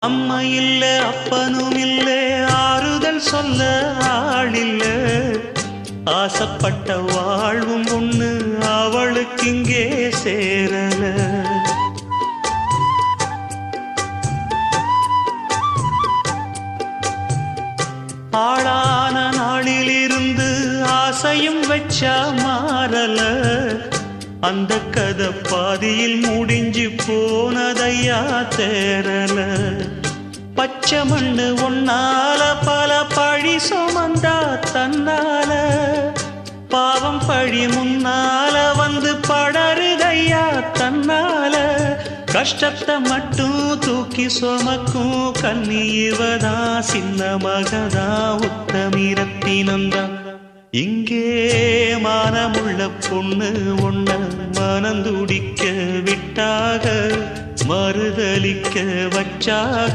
அம்மா இல்ல அப்பனும் இல்ல ஆறுதல் சொல்ல ஆளில்ல ஆசைப்பட்ட வாழ்வும் ஒண்ணு அவளுக்கு இங்கே சேரல ஆளான நாளிலிருந்து ஆசையும் வச்சா மாறல அந்த கதை பாதியில் முடிஞ்சு போனதையா தேரல பச்சை மண்ணு ஒன்னால பல பழி சுமந்தா தன்னால பாவம் பழி முன்னால வந்து படருதையா தன்னால கஷ்டத்தை மட்டும் தூக்கி சுமக்கும் கண்ணி இவதா சின்ன மகதா உத்தமிரத்தினந்தான் இங்கே மானமுள்ள பொண்ணு ஒண்ண மனந்துடிக்க விட்டாக மறுதலிக்க வச்சாக